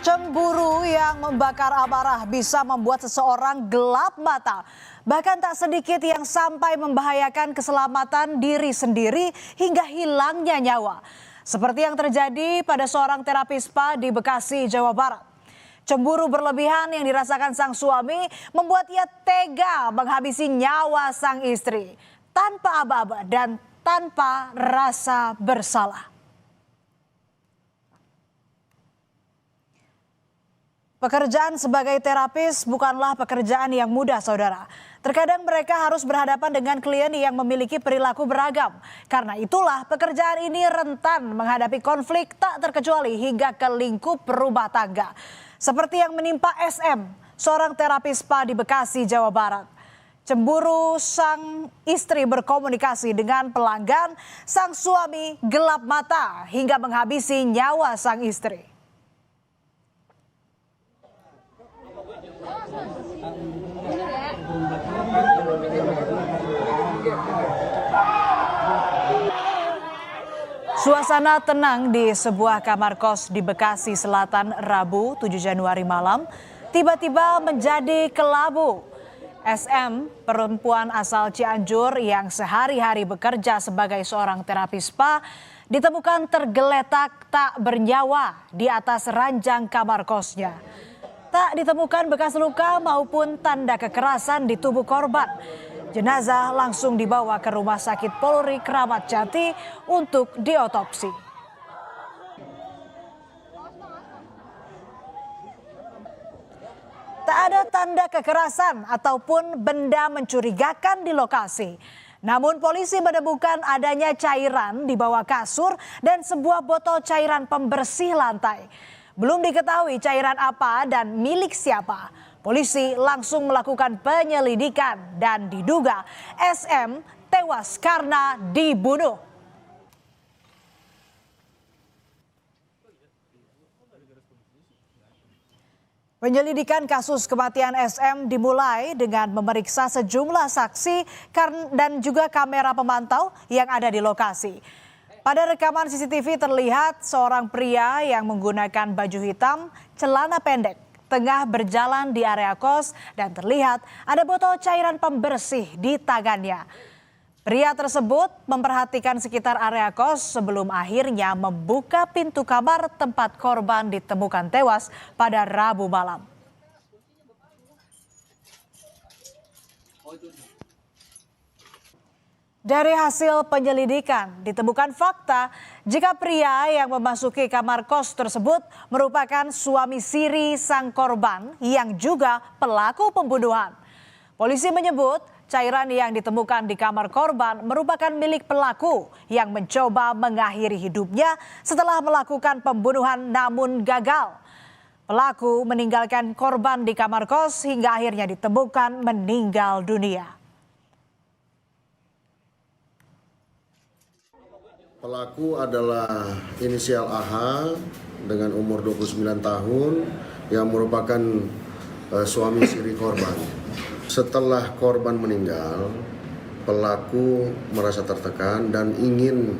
Cemburu yang membakar amarah bisa membuat seseorang gelap mata. Bahkan tak sedikit yang sampai membahayakan keselamatan diri sendiri hingga hilangnya nyawa. Seperti yang terjadi pada seorang terapis spa di Bekasi, Jawa Barat. Cemburu berlebihan yang dirasakan sang suami membuat ia tega menghabisi nyawa sang istri tanpa aba-aba dan tanpa rasa bersalah. Pekerjaan sebagai terapis bukanlah pekerjaan yang mudah, saudara. Terkadang mereka harus berhadapan dengan klien yang memiliki perilaku beragam. Karena itulah pekerjaan ini rentan menghadapi konflik tak terkecuali hingga ke lingkup rumah tangga. Seperti yang menimpa SM, seorang terapis spa di Bekasi, Jawa Barat. Cemburu sang istri berkomunikasi dengan pelanggan, sang suami gelap mata hingga menghabisi nyawa sang istri. Suasana tenang di sebuah kamar kos di Bekasi Selatan Rabu 7 Januari malam tiba-tiba menjadi kelabu. SM, perempuan asal Cianjur yang sehari-hari bekerja sebagai seorang terapis spa, ditemukan tergeletak tak bernyawa di atas ranjang kamar kosnya. Tak ditemukan bekas luka maupun tanda kekerasan di tubuh korban. Jenazah langsung dibawa ke Rumah Sakit Polri Kramat Jati untuk diotopsi. Tak ada tanda kekerasan ataupun benda mencurigakan di lokasi. Namun polisi menemukan adanya cairan di bawah kasur dan sebuah botol cairan pembersih lantai. Belum diketahui cairan apa dan milik siapa. Polisi langsung melakukan penyelidikan dan diduga SM tewas karena dibunuh. Penyelidikan kasus kematian SM dimulai dengan memeriksa sejumlah saksi dan juga kamera pemantau yang ada di lokasi. Pada rekaman CCTV terlihat seorang pria yang menggunakan baju hitam, celana pendek, tengah berjalan di area kos dan terlihat ada botol cairan pembersih di tangannya. Pria tersebut memperhatikan sekitar area kos sebelum akhirnya membuka pintu kamar tempat korban ditemukan tewas pada Rabu malam. Dari hasil penyelidikan ditemukan fakta jika pria yang memasuki kamar kos tersebut merupakan suami siri sang korban yang juga pelaku pembunuhan. Polisi menyebut cairan yang ditemukan di kamar korban merupakan milik pelaku yang mencoba mengakhiri hidupnya setelah melakukan pembunuhan namun gagal. Pelaku meninggalkan korban di kamar kos hingga akhirnya ditemukan meninggal dunia. Pelaku adalah inisial AH dengan umur 29 tahun yang merupakan suami siri korban. Setelah korban meninggal, pelaku merasa tertekan dan ingin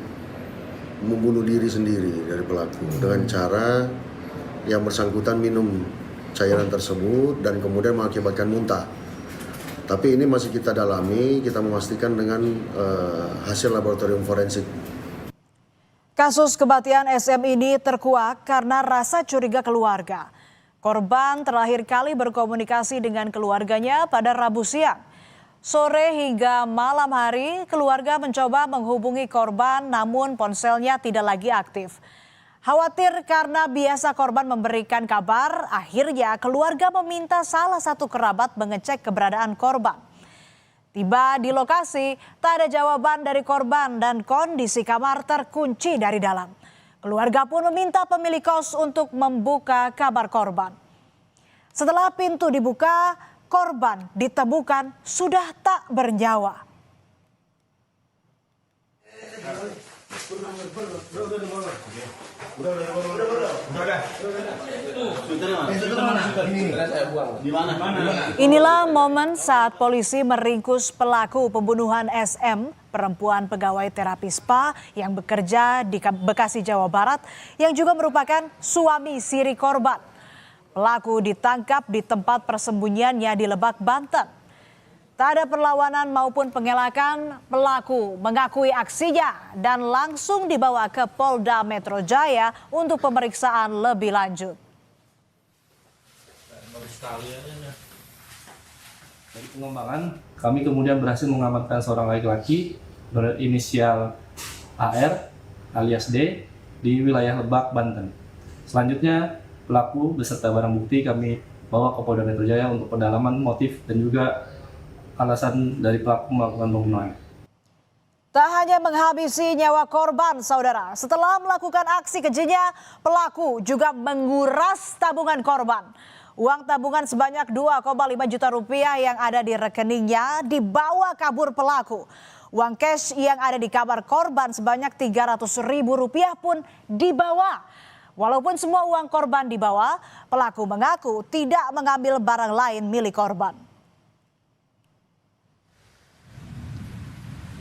membunuh diri sendiri dari pelaku dengan cara yang bersangkutan minum cairan tersebut dan kemudian mengakibatkan muntah. Tapi ini masih kita dalami, kita memastikan dengan hasil laboratorium forensik. Kasus kematian SM ini terkuak karena rasa curiga keluarga. Korban terakhir kali berkomunikasi dengan keluarganya pada Rabu siang. Sore hingga malam hari, keluarga mencoba menghubungi korban namun ponselnya tidak lagi aktif. Khawatir karena biasa korban memberikan kabar, akhirnya keluarga meminta salah satu kerabat mengecek keberadaan korban. Tiba di lokasi, tak ada jawaban dari korban dan kondisi kamar terkunci dari dalam. Keluarga pun meminta pemilik kos untuk membuka kamar korban. Setelah pintu dibuka, korban ditemukan sudah tak bernyawa. Inilah momen saat polisi meringkus pelaku pembunuhan SM, perempuan pegawai terapi spa yang bekerja di Bekasi, Jawa Barat, yang juga merupakan suami siri korban. Pelaku ditangkap di tempat persembunyiannya di Lebak, Banten. Tak ada perlawanan maupun pengelakan, pelaku mengakui aksinya dan langsung dibawa ke Polda Metro Jaya untuk pemeriksaan lebih lanjut. Dari pengembangan, kami kemudian berhasil mengamankan seorang laki-laki berinisial AR alias D di wilayah Lebak, Banten. Selanjutnya, pelaku beserta barang bukti kami bawa ke Polda Metro Jaya untuk pendalaman motif dan juga alasan dari pelaku melakukan pembunuhan. Tak hanya menghabisi nyawa korban, saudara. Setelah melakukan aksi kejinya, pelaku juga menguras tabungan korban. Uang tabungan sebanyak 2,5 juta rupiah yang ada di rekeningnya dibawa kabur pelaku. Uang cash yang ada di kamar korban sebanyak 300.000 rupiah pun dibawa. Walaupun semua uang korban dibawa, pelaku mengaku tidak mengambil barang lain milik korban.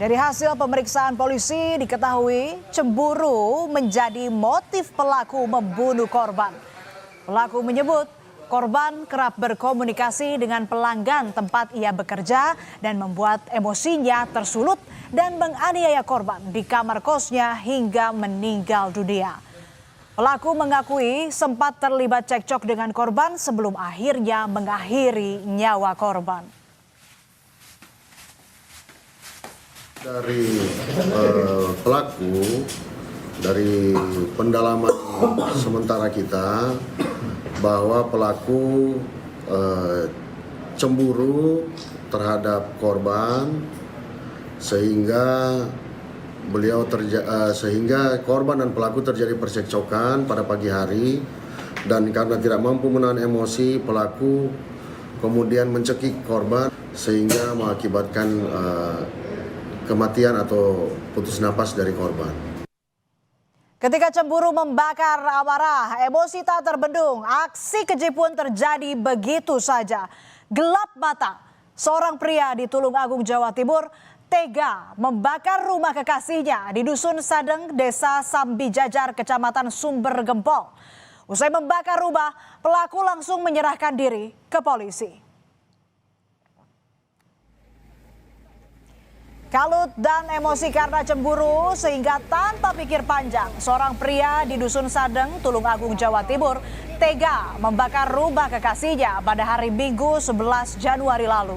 Dari hasil pemeriksaan polisi diketahui cemburu menjadi motif pelaku membunuh korban. Pelaku menyebut korban kerap berkomunikasi dengan pelanggan tempat ia bekerja dan membuat emosinya tersulut dan menganiaya korban di kamar kosnya hingga meninggal dunia. Pelaku mengakui sempat terlibat cekcok dengan korban sebelum akhirnya mengakhiri nyawa korban. Dari pelaku, dari pendalaman sementara kita, bahwa pelaku cemburu terhadap korban sehingga sehingga korban dan pelaku terjadi percekcokan pada pagi hari, dan karena tidak mampu menahan emosi, pelaku kemudian mencekik korban sehingga mengakibatkan kematian atau putus napas dari korban. Ketika cemburu membakar amarah, emosi tak terbendung, aksi keji pun terjadi begitu saja. Gelap mata, seorang pria di Tulungagung, Jawa Timur tega membakar rumah kekasihnya di Dusun Sadeng, Desa Sambijajar, Kecamatan Sumber Gempol. Usai membakar rumah, pelaku langsung menyerahkan diri ke polisi. Kalut dan emosi karena cemburu sehingga tanpa pikir panjang, seorang pria di Dusun Sadeng, Tulungagung, Jawa Timur tega membakar rumah kekasihnya pada hari Minggu 11 Januari lalu.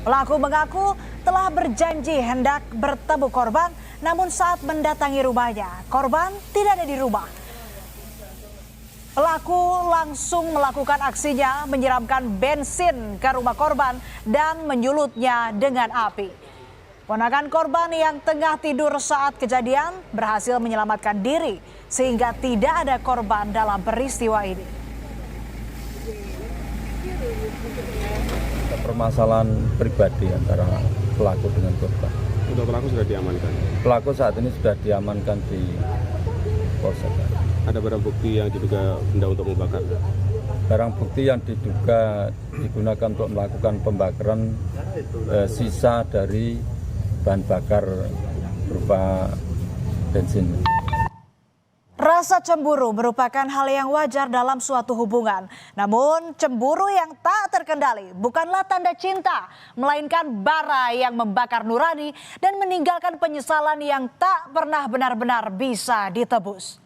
Pelaku mengaku telah berjanji hendak bertemu korban, namun saat mendatangi rumahnya, korban tidak ada di rumah. Pelaku langsung melakukan aksinya menyiramkan bensin ke rumah korban dan menyulutnya dengan api. Ponakan korban yang tengah tidur saat kejadian berhasil menyelamatkan diri sehingga tidak ada korban dalam peristiwa ini. Permasalahan pribadi antara pelaku dengan korban. Untuk pelaku sudah diamankan? Pelaku saat ini sudah diamankan di Polsek. Ada barang bukti yang diduga benda untuk membakar? Barang bukti yang diduga digunakan untuk melakukan pembakaran sisa dari bahan bakar berupa bensin. Rasa cemburu merupakan hal yang wajar dalam suatu hubungan. Namun cemburu yang tak terkendali bukanlah tanda cinta, melainkan bara yang membakar nurani dan meninggalkan penyesalan yang tak pernah benar-benar bisa ditebus.